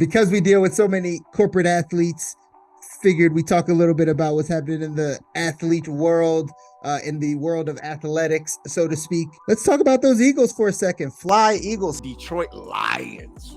Because we deal with so many corporate athletes, figured we talk a little bit about what's happening in the athlete world, in the world of athletics, so to speak. Let's talk about those Eagles for a second. Fly Eagles. Detroit Lions.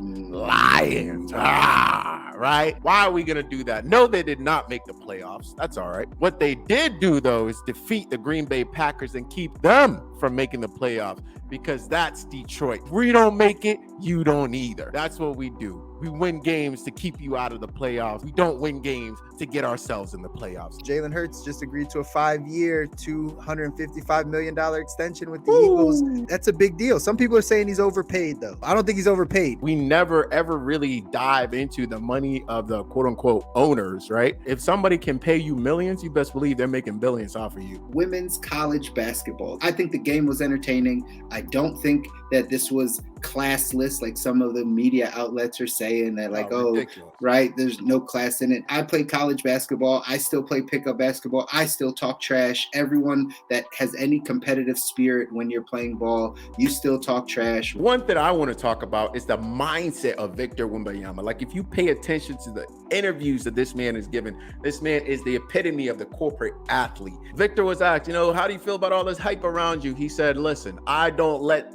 Right? Why are we going to do that? No, they did not make the playoffs. That's all right. What they did do, though, is defeat the Green Bay Packers and keep them from making the playoffs, because that's Detroit. If we don't make it, you don't either. That's what we do. We win games to keep you out of the playoffs. We don't win games to get ourselves in the playoffs. Jalen Hurts just agreed to a 5-year, $255 million extension with the Eagles. That's a big deal. Some people are saying he's overpaid, though. I don't think he's overpaid. We never, ever really dive into the money of the quote-unquote owners, right? If somebody can pay you millions, you best believe they're making billions off of you. Women's college basketball. I think the game was entertaining. I don't think that this was classless, like some of the media outlets are saying that, like, ridiculous. Right, there's no class in it. I play college basketball. I still play pickup basketball. I still talk trash. Everyone that has any competitive spirit when you're playing ball, you still talk trash. One thing I want to talk about is the mindset of Victor Wembanyama. Like, if you pay attention to the interviews that this man is giving, this man is the epitome of the corporate athlete. Victor was asked, how do you feel about all this hype around you? He said, listen, I don't let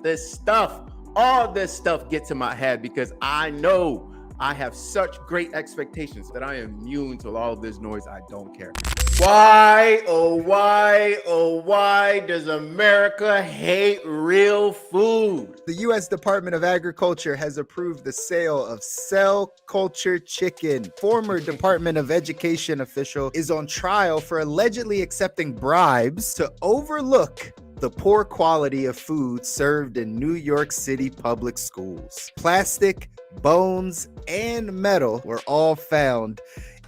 all this stuff get to my head, because I know I have such great expectations that I am immune to all of this noise. I don't care. Why, oh why does America hate real food? The U.S. Department of Agriculture has approved the sale of cell culture chicken. Former Department of Education official is on trial for allegedly accepting bribes to overlook the poor quality of food served in New York City public schools. Plastic, bones, and metal were all found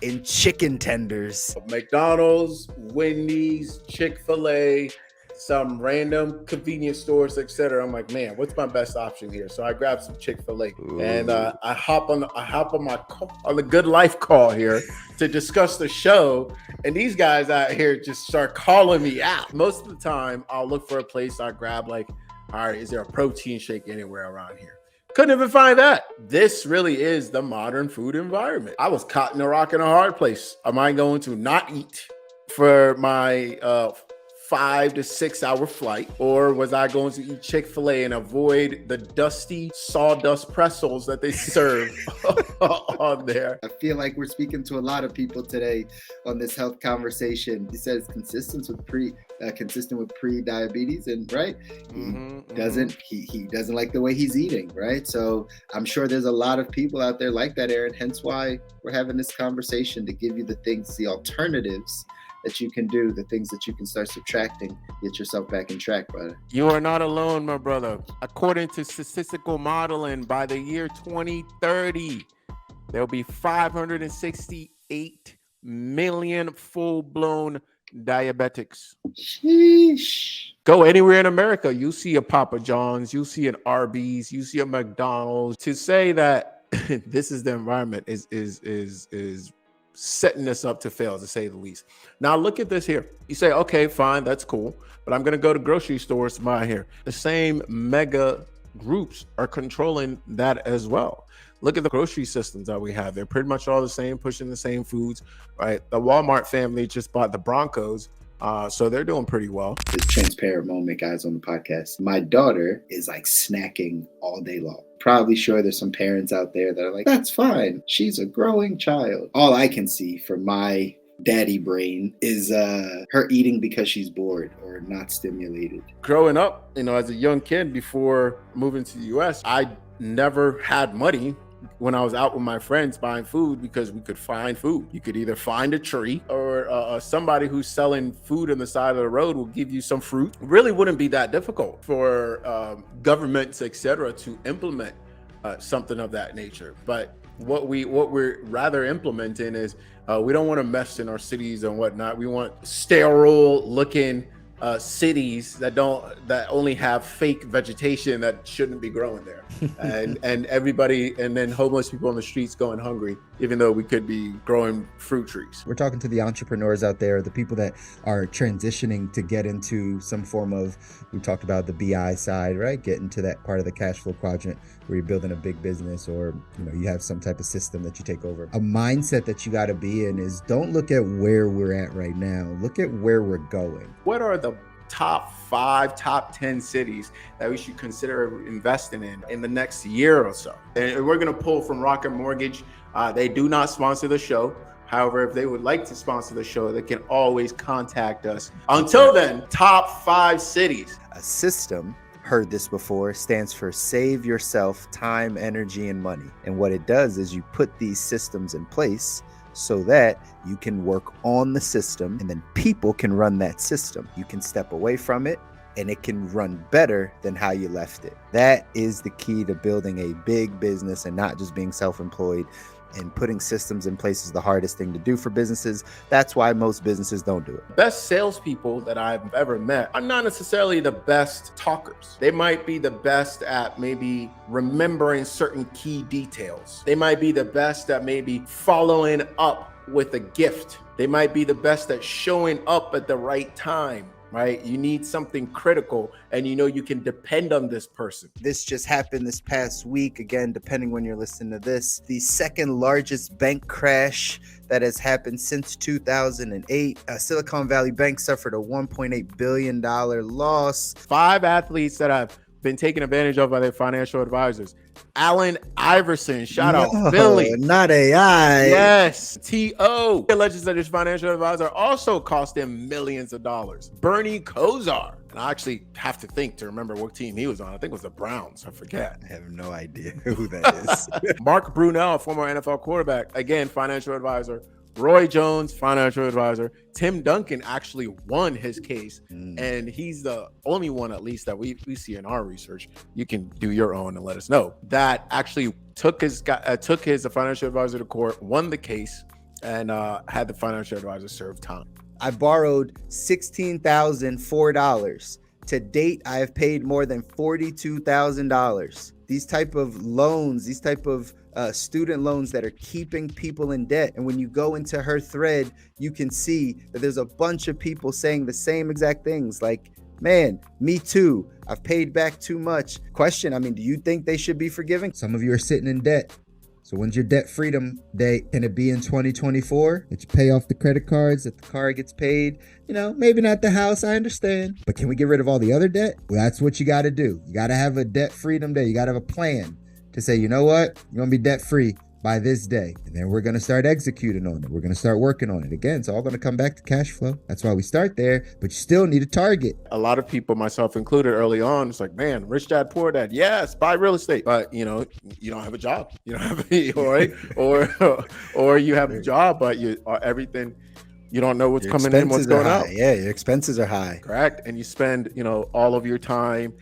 in chicken tenders. McDonald's, Wendy's, Chick-fil-A, some random convenience stores, etc. I'm like, man, what's my best option here? So I grabbed some Chick-fil-A. And I hop on the Good Life call here to discuss the show. And these guys out here just start calling me out. Most of the time, I'll look for a place I grab, like, all right, is there a protein shake anywhere around here? Couldn't even find that. This really is the modern food environment. I was caught in a rock and a hard place. Am I going to not eat for my 5 to 6 hour flight, or was I going to eat Chick-fil-A and avoid the dusty sawdust pretzels that they serve on there? I feel like we're speaking to a lot of people today on this health conversation. He says consistent with pre-diabetes, and right, he doesn't like the way he's eating, right? So I'm sure there's a lot of people out there like that, Aaron. Hence why we're having this conversation, to give you the things, the alternatives that you can do, the things that you can start subtracting, get yourself back in track, brother. You are not alone, my brother. According to statistical modeling, by the year 2030, there'll be 568 million full-blown diabetics. Sheesh. Go anywhere in America, you see a Papa John's, you see an Arby's, you see a McDonald's. To say that this is the environment is setting us up to fail, to say the least. Now look at this here. You say, okay, fine, that's cool, but I'm going to go to grocery stores to buy here. The same mega groups are controlling that as well. Look at the grocery systems that we have. They're pretty much all the same, pushing the same foods, right? The Walmart family just bought the Broncos, so they're doing pretty well. This transparent moment, guys, on the podcast. My daughter is like snacking all day long. Probably sure there's some parents out there that are like, that's fine. She's a growing child. All I can see from my daddy brain is her eating because she's bored or not stimulated. Growing up, as a young kid before moving to the US, I never had money when I was out with my friends buying food, because we could find food. You could either find a tree, or somebody who's selling food on the side of the road will give you some fruit. It really wouldn't be that difficult for governments, etc., to implement something of that nature. But what we're rather implementing is we don't want to mess in our cities and whatnot. We want sterile looking cities that only have fake vegetation that shouldn't be growing there, and everybody, and then homeless people on the streets going hungry, even though we could be growing fruit trees. We're talking to the entrepreneurs out there, the people that are transitioning to get into some form of, we talked about the BI side, right? Get into that part of the cash flow quadrant where you're building a big business, or you have some type of system that you take over. A mindset that you got to be in is, don't look at where we're at right now. Look at where we're going. What are the top 5, top 10 cities that we should consider investing in the next year or so? And we're going to pull from Rocket Mortgage. They do not sponsor the show. However, if they would like to sponsor the show, they can always contact us. Until then, top 5 cities. A system, heard this before, stands for save yourself time, energy, and money. And what it does is you put these systems in place so that you can work on the system, and then people can run that system. You can step away from it and it can run better than how you left it. That is the key to building a big business and not just being self-employed. And putting systems in place is the hardest thing to do for businesses. That's why most businesses don't do it. Best salespeople that I've ever met are not necessarily the best talkers. They might be the best at maybe remembering certain key details. They might be the best at maybe following up with a gift. They might be the best at showing up at the right time. Right? You need something critical, and you can depend on this person. This just happened this past week. Again, depending when you're listening to this, the second largest bank crash that has happened since 2008. Silicon Valley Bank suffered a $1.8 billion loss. 5 athletes that have been taken advantage of by their financial advisors. Allen Iverson, shout out Philly. Not AI. Yes, T.O. The legislator's financial advisor also cost him millions of dollars. Bernie Kosar. And I actually have to think to remember what team he was on. I think it was the Browns. I forget. I have no idea who that is. Mark Brunell, former NFL quarterback, again, financial advisor. Roy Jones, financial advisor. Tim Duncan actually won his case, and he's the only one, at least, that we see in our research. You can do your own and let us know. That actually took his financial advisor to court, won the case, and had the financial advisor serve time. I borrowed $16,004. To date, I have paid more than $42,000. These type of loans, these type of student loans that are keeping people in debt. And when you go into her thread, you can see that there's a bunch of people saying the same exact things, like, man, me too. I've paid back too much. Question, do you think they should be forgiving? Some of you are sitting in debt. So when's your debt freedom day? Can it be in 2024? That you pay off the credit cards, that the car gets paid? Maybe not the house, I understand. But can we get rid of all the other debt? Well, that's what you got to do. You got to have a debt freedom day. You got to have a plan to say, you know what? You're going to be debt free by this day. And then we're going to start executing on it. We're going to start working on it. Again, it's all going to come back to cash flow. That's why we start there, but you still need a target. A lot of people, myself included, early on, it's like, man, rich dad, poor dad. Yes, buy real estate. But, you don't have a job. You don't have right? or you have a job, but you don't know what's coming in, what's going out. Yeah, your expenses are high. Correct. And you spend, all of your time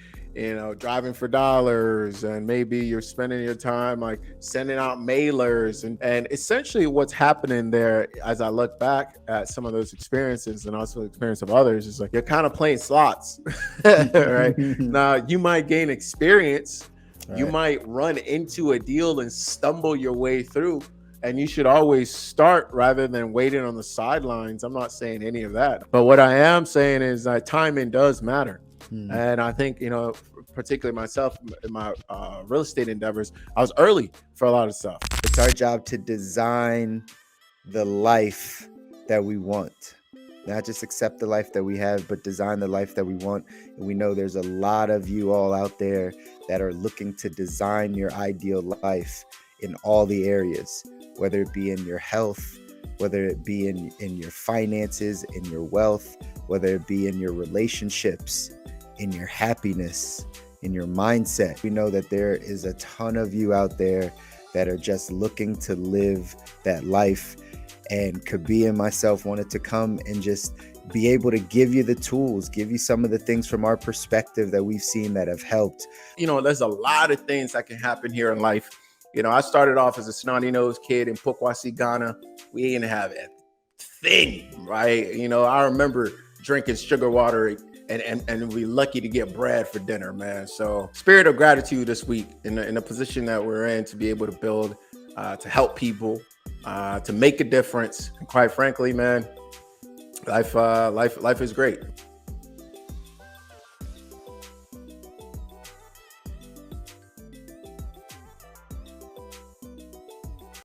driving for dollars, and maybe you're spending your time like sending out mailers, and essentially what's happening there, as I look back at some of those experiences and also the experience of others, is like you're kind of playing slots. Right? Now you might gain experience, right. You might run into a deal and stumble your way through, and you should always start rather than waiting on the sidelines. I'm not saying any of that, but what I am saying is that timing does matter. And I think, particularly myself in my real estate endeavors, I was early for a lot of stuff. It's our job to design the life that we want, not just accept the life that we have, but design the life that we want. And we know there's a lot of you all out there that are looking to design your ideal life in all the areas, whether it be in your health, whether it be in your finances, in your wealth, whether it be in your relationships, in your happiness, in your mindset. We know that there is a ton of you out there that are just looking to live that life. And Kabi and myself wanted to come and just be able to give you the tools, give you some of the things from our perspective that we've seen that have helped. There's a lot of things that can happen here in life. I started off as a snotty-nosed kid in Pokwasi, Ghana. We didn't have a thing, right? I remember drinking sugar water and we're lucky to get bread for dinner, man. So spirit of gratitude this week in the position that we're in, to be able to build, to help people, to make a difference. And quite frankly, man, life is great.